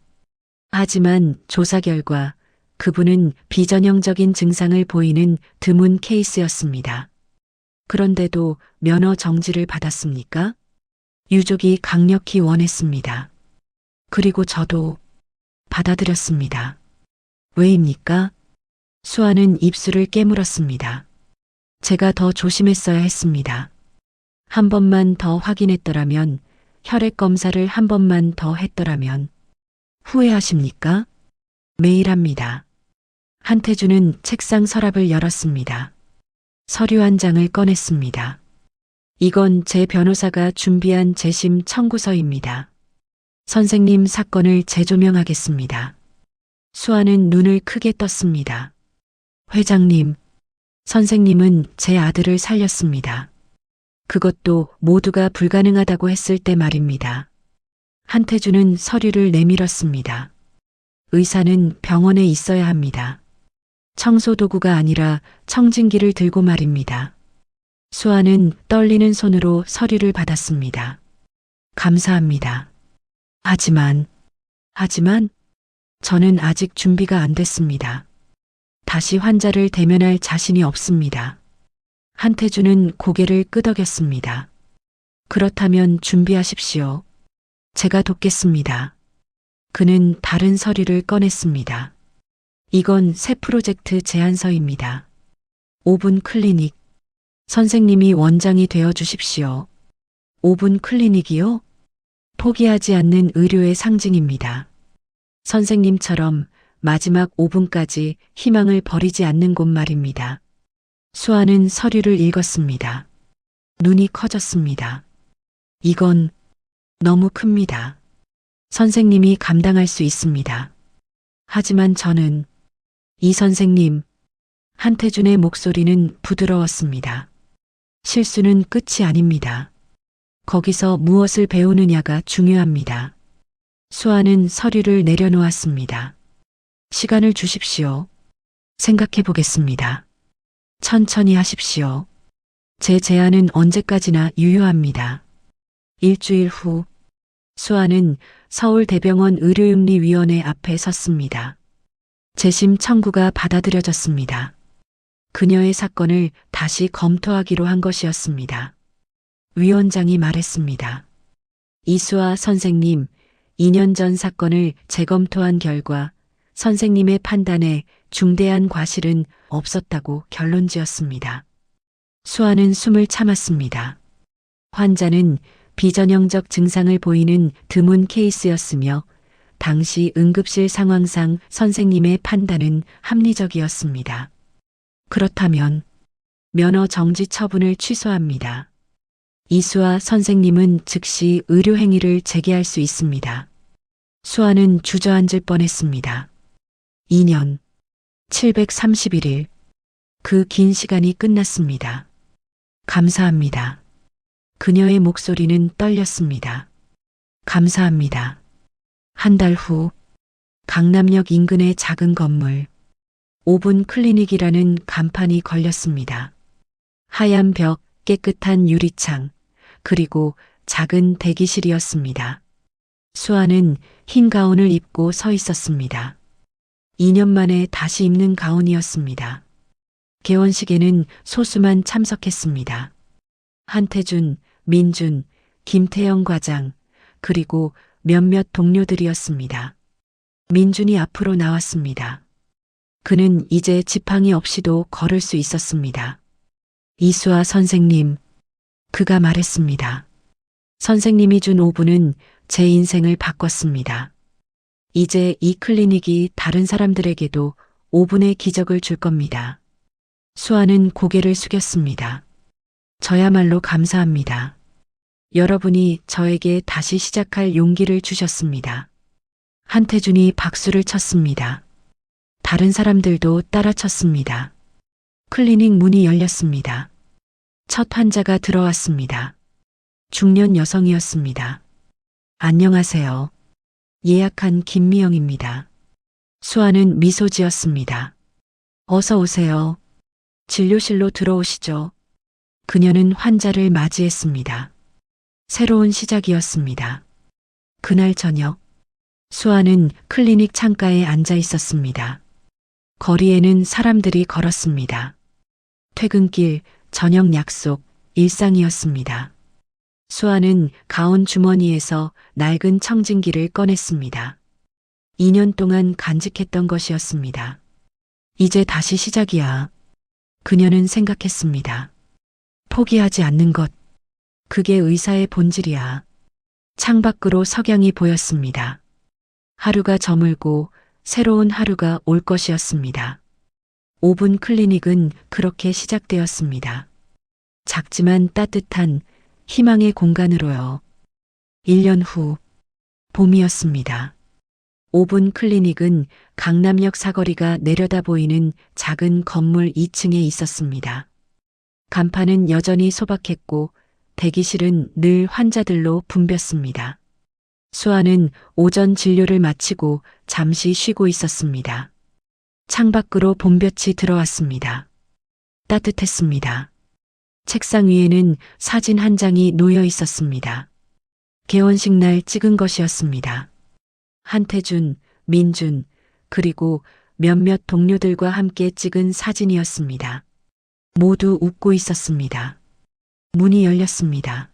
하지만 조사 결과 그분은 비전형적인 증상을 보이는 드문 케이스였습니다. 그런데도 면허 정지를 받았습니까? 유족이 강력히 원했습니다. 그리고 저도 받아들였습니다. 왜입니까? 수아는 입술을 깨물었습니다. 제가 더 조심했어야 했습니다. 한 번만 더 확인했더라면, 혈액 검사를 한 번만 더 했더라면. 후회하십니까? 매일 합니다. 한태준은 책상 서랍을 열었습니다. 서류 한 장을 꺼냈습니다. 이건 제 변호사가 준비한 재심 청구서입니다. 선생님 사건을 재조명하겠습니다. 수아는 눈을 크게 떴습니다. 회장님, 선생님은 제 아들을 살렸습니다. 그것도 모두가 불가능하다고 했을 때 말입니다. 한태준은 서류를 내밀었습니다. 의사는 병원에 있어야 합니다. 청소도구가 아니라 청진기를 들고 말입니다. 수아는 떨리는 손으로 서류를 받았습니다. 감사합니다. 하지만 저는 아직 준비가 안 됐습니다. 다시 환자를 대면할 자신이 없습니다. 한태준은 고개를 끄덕였습니다. 그렇다면 준비하십시오. 제가 돕겠습니다. 그는 다른 서류를 꺼냈습니다. 이건 새 프로젝트 제안서입니다. 5분 클리닉. 선생님이 원장이 되어 주십시오. 5분 클리닉이요? 포기하지 않는 의료의 상징입니다. 선생님처럼 마지막 5분까지 희망을 버리지 않는 곳 말입니다. 수아는 서류를 읽었습니다. 눈이 커졌습니다. 이건 너무 큽니다. 선생님이 감당할 수 있습니다. 하지만 저는 이 선생님, 한태준의 목소리는 부드러웠습니다. 실수는 끝이 아닙니다. 거기서 무엇을 배우느냐가 중요합니다. 수아는 서류를 내려놓았습니다. 시간을 주십시오. 생각해 보겠습니다. 천천히 하십시오. 제 제안은 언제까지나 유효합니다. 일주일 후, 수아는 서울대병원 의료윤리위원회 앞에 섰습니다. 재심 청구가 받아들여졌습니다. 그녀의 사건을 다시 검토하기로 한 것이었습니다. 위원장이 말했습니다. 이수아 선생님, 2년 전 사건을 재검토한 결과 선생님의 판단에 중대한 과실은 없었다고 결론지었습니다. 수아는 숨을 참았습니다. 환자는 비전형적 증상을 보이는 드문 케이스였으며 당시 응급실 상황상 선생님의 판단은 합리적이었습니다. 그렇다면 면허 정지 처분을 취소합니다. 이수아 선생님은 즉시 의료행위를 재개할 수 있습니다. 수아는 주저앉을 뻔했습니다. 2년 731일 그 긴 시간이 끝났습니다. 감사합니다. 그녀의 목소리는 떨렸습니다. 감사합니다. 한 달 후 강남역 인근의 작은 건물 5분 클리닉이라는 간판이 걸렸습니다. 하얀 벽, 깨끗한 유리창, 그리고 작은 대기실이었습니다. 수아는 흰 가운을 입고 서 있었습니다. 2년 만에 다시 입는 가운이었습니다. 개원식에는 소수만 참석했습니다. 한태준, 민준, 김태영 과장, 그리고 몇몇 동료들이었습니다. 민준이 앞으로 나왔습니다. 그는 이제 지팡이 없이도 걸을 수 있었습니다. 이수아 선생님, 그가 말했습니다. 선생님이 준 5분은 제 인생을 바꿨습니다. 이제 이 클리닉이 다른 사람들에게도 5분의 기적을 줄 겁니다. 수아는 고개를 숙였습니다. 저야말로 감사합니다. 여러분이 저에게 다시 시작할 용기를 주셨습니다. 한태준이 박수를 쳤습니다. 다른 사람들도 따라 쳤습니다. 클리닉 문이 열렸습니다. 첫 환자가 들어왔습니다. 중년 여성이었습니다. 안녕하세요. 예약한 김미영입니다. 수아는 미소 지었습니다. 어서 오세요. 진료실로 들어오시죠. 그녀는 환자를 맞이했습니다. 새로운 시작이었습니다. 그날 저녁, 수아는 클리닉 창가에 앉아 있었습니다. 거리에는 사람들이 걸었습니다. 퇴근길, 저녁 약속, 일상이었습니다. 수아는 가운 주머니에서 낡은 청진기를 꺼냈습니다. 2년 동안 간직했던 것이었습니다. 이제 다시 시작이야. 그녀는 생각했습니다. 포기하지 않는 것. 그게 의사의 본질이야. 창밖으로 석양이 보였습니다. 하루가 저물고 새로운 하루가 올 것이었습니다. 5분 클리닉은 그렇게 시작되었습니다. 작지만 따뜻한 희망의 공간으로요. 1년 후, 봄이었습니다. 5분 클리닉은 강남역 사거리가 내려다 보이는 작은 건물 2층에 있었습니다. 간판은 여전히 소박했고 대기실은 늘 환자들로 붐볐습니다. 수아는 오전 진료를 마치고 잠시 쉬고 있었습니다. 창밖으로 봄볕이 들어왔습니다. 따뜻했습니다. 책상 위에는 사진 한 장이 놓여 있었습니다. 개원식 날 찍은 것이었습니다. 한태준, 민준, 그리고 몇몇 동료들과 함께 찍은 사진이었습니다. 모두 웃고 있었습니다. 문이 열렸습니다.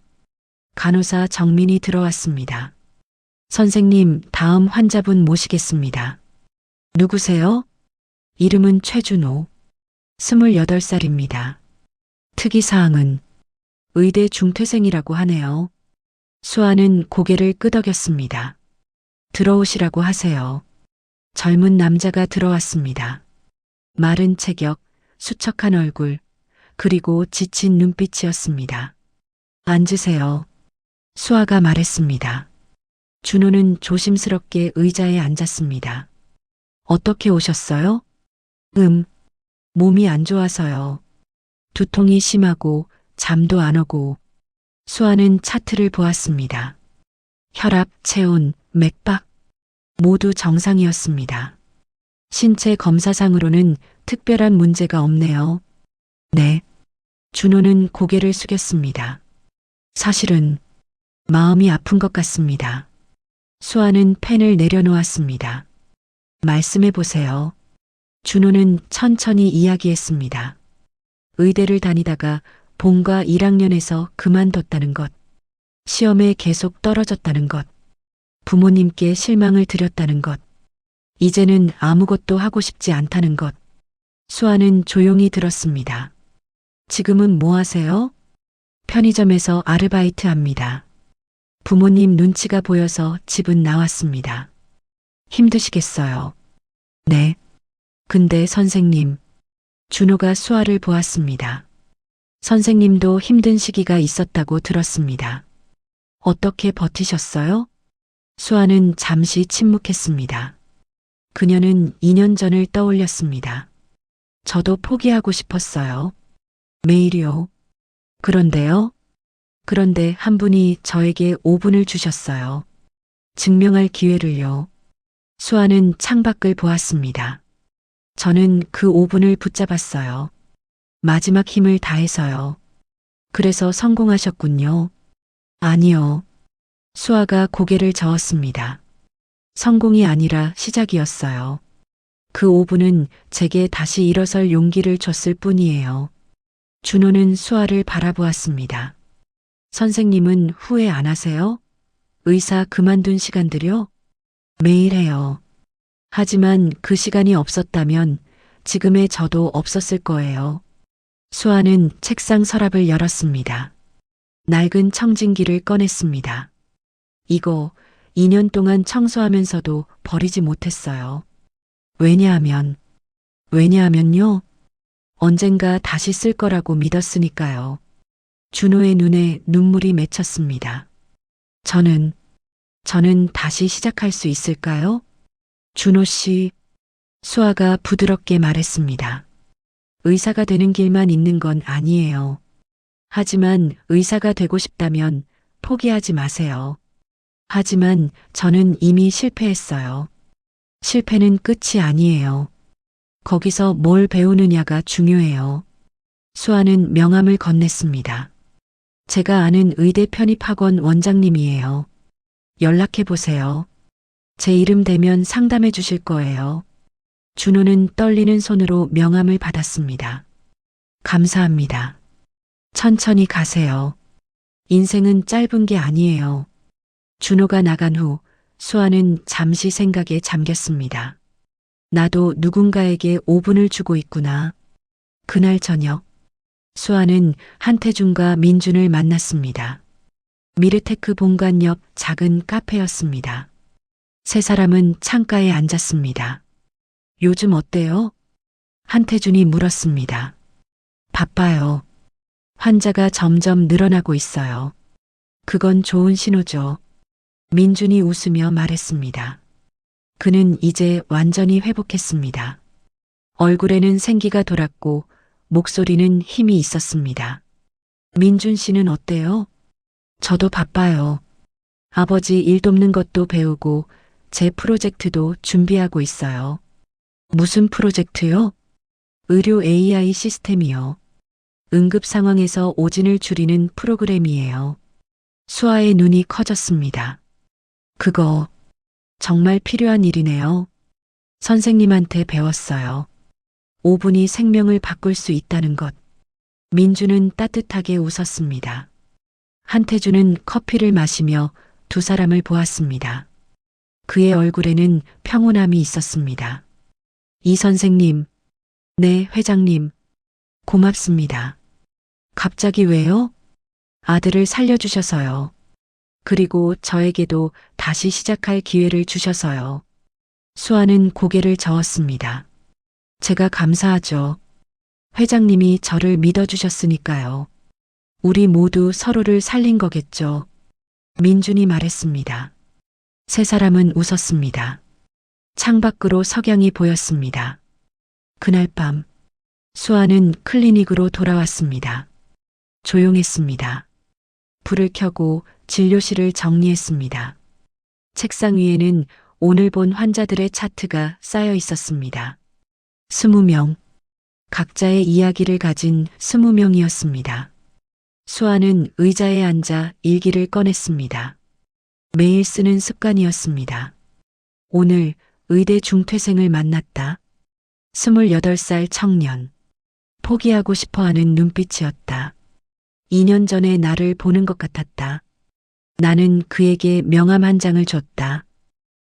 간호사 정민이 들어왔습니다. 선생님, 다음 환자분 모시겠습니다. 누구세요? 이름은 최준호. 28살입니다. 특이사항은 의대 중퇴생이라고 하네요. 수아는 고개를 끄덕였습니다. 들어오시라고 하세요. 젊은 남자가 들어왔습니다. 마른 체격, 수척한 얼굴, 그리고 지친 눈빛이었습니다. 앉으세요. 수아가 말했습니다. 준호는 조심스럽게 의자에 앉았습니다. 어떻게 오셨어요? 몸이 안 좋아서요. 두통이 심하고 잠도 안 오고. 수아는 차트를 보았습니다. 혈압, 체온, 맥박 모두 정상이었습니다. 신체 검사상으로는 특별한 문제가 없네요. 네. 준호는 고개를 숙였습니다. 사실은 마음이 아픈 것 같습니다. 수아는 펜을 내려놓았습니다. 말씀해 보세요. 준호는 천천히 이야기했습니다. 의대를 다니다가 본과 1학년에서 그만뒀다는 것, 시험에 계속 떨어졌다는 것, 부모님께 실망을 드렸다는 것, 이제는 아무것도 하고 싶지 않다는 것. 수아는 조용히 들었습니다. 지금은 뭐 하세요? 편의점에서 아르바이트 합니다. 부모님 눈치가 보여서 집은 나왔습니다. 힘드시겠어요? 네. 근데 선생님, 준호가 수아를 보았습니다. 선생님도 힘든 시기가 있었다고 들었습니다. 어떻게 버티셨어요? 수아는 잠시 침묵했습니다. 그녀는 2년 전을 떠올렸습니다. 저도 포기하고 싶었어요. 매일이요. 그런데요? 그런데 한 분이 저에게 5분을 주셨어요. 증명할 기회를요. 수아는 창밖을 보았습니다. 저는 그 5분을 붙잡았어요. 마지막 힘을 다해서요. 그래서 성공하셨군요. 아니요. 수아가 고개를 저었습니다. 성공이 아니라 시작이었어요. 그 5분은 제게 다시 일어설 용기를 줬을 뿐이에요. 준호는 수아를 바라보았습니다. 선생님은 후회 안 하세요? 의사 그만둔 시간들요? 매일 해요. 하지만 그 시간이 없었다면 지금의 저도 없었을 거예요. 수아는 책상 서랍을 열었습니다. 낡은 청진기를 꺼냈습니다. 이거 2년 동안 청소하면서도 버리지 못했어요. 왜냐하면요? 언젠가 다시 쓸 거라고 믿었으니까요. 준호의 눈에 눈물이 맺혔습니다. 저는 다시 시작할 수 있을까요? 준호 씨, 수아가 부드럽게 말했습니다. 의사가 되는 길만 있는 건 아니에요. 하지만 의사가 되고 싶다면 포기하지 마세요. 하지만 저는 이미 실패했어요. 실패는 끝이 아니에요. 거기서 뭘 배우느냐가 중요해요. 수아는 명함을 건넸습니다. 제가 아는 의대 편입학원 원장님이에요. 연락해 보세요. 제 이름 대면 상담해 주실 거예요. 준호는 떨리는 손으로 명함을 받았습니다. 감사합니다. 천천히 가세요. 인생은 짧은 게 아니에요. 준호가 나간 후 수아는 잠시 생각에 잠겼습니다. 나도 누군가에게 5분을 주고 있구나. 그날 저녁, 수아는 한태준과 민준을 만났습니다. 미르테크 본관 옆 작은 카페였습니다. 세 사람은 창가에 앉았습니다. 요즘 어때요? 한태준이 물었습니다. 바빠요. 환자가 점점 늘어나고 있어요. 그건 좋은 신호죠. 민준이 웃으며 말했습니다. 그는 이제 완전히 회복했습니다. 얼굴에는 생기가 돌았고 목소리는 힘이 있었습니다. 민준 씨는 어때요? 저도 바빠요. 아버지 일 돕는 것도 배우고 제 프로젝트도 준비하고 있어요. 무슨 프로젝트요? 의료 AI 시스템이요. 응급 상황에서 오진을 줄이는 프로그램이에요. 수아의 눈이 커졌습니다. 그거 정말 필요한 일이네요. 선생님한테 배웠어요. 5분이 생명을 바꿀 수 있다는 것. 민주는 따뜻하게 웃었습니다. 한태준은 커피를 마시며 두 사람을 보았습니다. 그의 얼굴에는 평온함이 있었습니다. 이 선생님, 네, 회장님, 고맙습니다. 갑자기 왜요? 아들을 살려주셔서요. 그리고 저에게도 다시 시작할 기회를 주셔서요. 수아는 고개를 저었습니다. 제가 감사하죠. 회장님이 저를 믿어주셨으니까요. 우리 모두 서로를 살린 거겠죠. 민준이 말했습니다. 세 사람은 웃었습니다. 창밖으로 석양이 보였습니다. 그날 밤, 수아는 클리닉으로 돌아왔습니다. 조용했습니다. 불을 켜고 진료실을 정리했습니다. 책상 위에는 오늘 본 환자들의 차트가 쌓여 있었습니다. 20명. 각자의 이야기를 가진 20명이었습니다. 수아는 의자에 앉아 일기를 꺼냈습니다. 매일 쓰는 습관이었습니다. 오늘 의대 중퇴생을 만났다. 28살 청년. 포기하고 싶어하는 눈빛이었다. 2년 전에 나를 보는 것 같았다. 나는 그에게 명함 한 장을 줬다.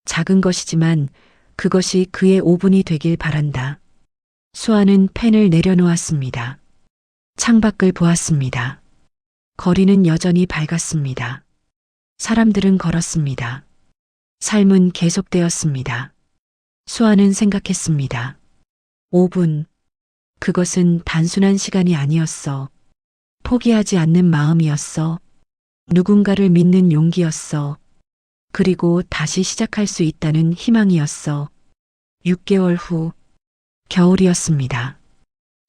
작은 것이지만 그것이 그의 5분이 되길 바란다. 수아는 펜을 내려놓았습니다. 창밖을 보았습니다. 거리는 여전히 밝았습니다. 사람들은 걸었습니다. 삶은 계속되었습니다. 수아는 생각했습니다. 5분. 그것은 단순한 시간이 아니었어. 포기하지 않는 마음이었어. 누군가를 믿는 용기였어. 그리고 다시 시작할 수 있다는 희망이었어. 6개월 후, 겨울이었습니다.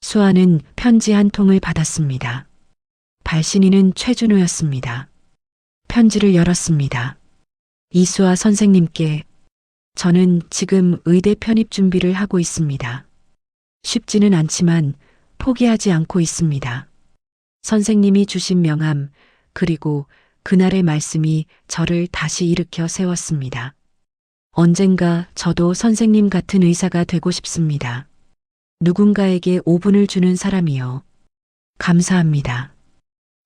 수아는 편지 한 통을 받았습니다. 발신인은 최준호였습니다. 편지를 열었습니다. 이수아 선생님께, 저는 지금 의대 편입 준비를 하고 있습니다. 쉽지는 않지만 포기하지 않고 있습니다. 선생님이 주신 명함, 그리고 그날의 말씀이 저를 다시 일으켜 세웠습니다. 언젠가 저도 선생님 같은 의사가 되고 싶습니다. 누군가에게 5분을 주는 사람이요. 감사합니다.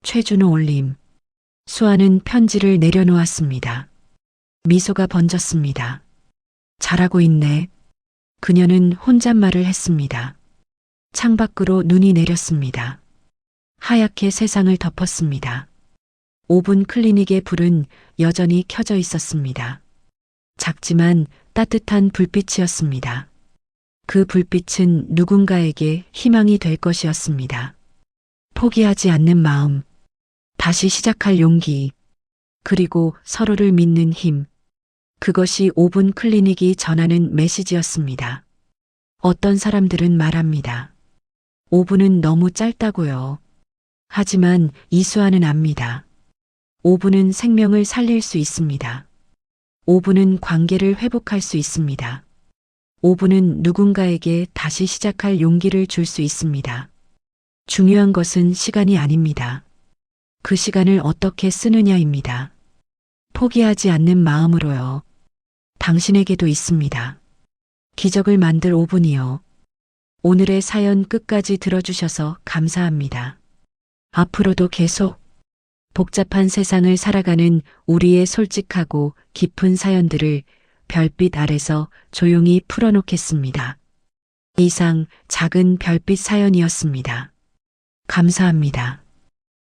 최준호 올림. 수아는 편지를 내려놓았습니다. 미소가 번졌습니다. 잘하고 있네. 그녀는 혼잣말을 했습니다. 창밖으로 눈이 내렸습니다. 하얗게 세상을 덮었습니다. 5분 클리닉의 불은 여전히 켜져 있었습니다. 작지만 따뜻한 불빛이었습니다. 그 불빛은 누군가에게 희망이 될 것이었습니다. 포기하지 않는 마음, 다시 시작할 용기, 그리고 서로를 믿는 힘. 그것이 5분 클리닉이 전하는 메시지였습니다. 어떤 사람들은 말합니다. 5분은 너무 짧다고요. 하지만 이수아는 압니다. 5분은 생명을 살릴 수 있습니다. 5분은 관계를 회복할 수 있습니다. 5분은 누군가에게 다시 시작할 용기를 줄 수 있습니다. 중요한 것은 시간이 아닙니다. 그 시간을 어떻게 쓰느냐입니다. 포기하지 않는 마음으로요. 당신에게도 있습니다. 기적을 만들 5분이요. 오늘의 사연 끝까지 들어주셔서 감사합니다. 앞으로도 계속 복잡한 세상을 살아가는 우리의 솔직하고 깊은 사연들을 별빛 아래서 조용히 풀어놓겠습니다. 이상 작은 별빛 사연이었습니다. 감사합니다.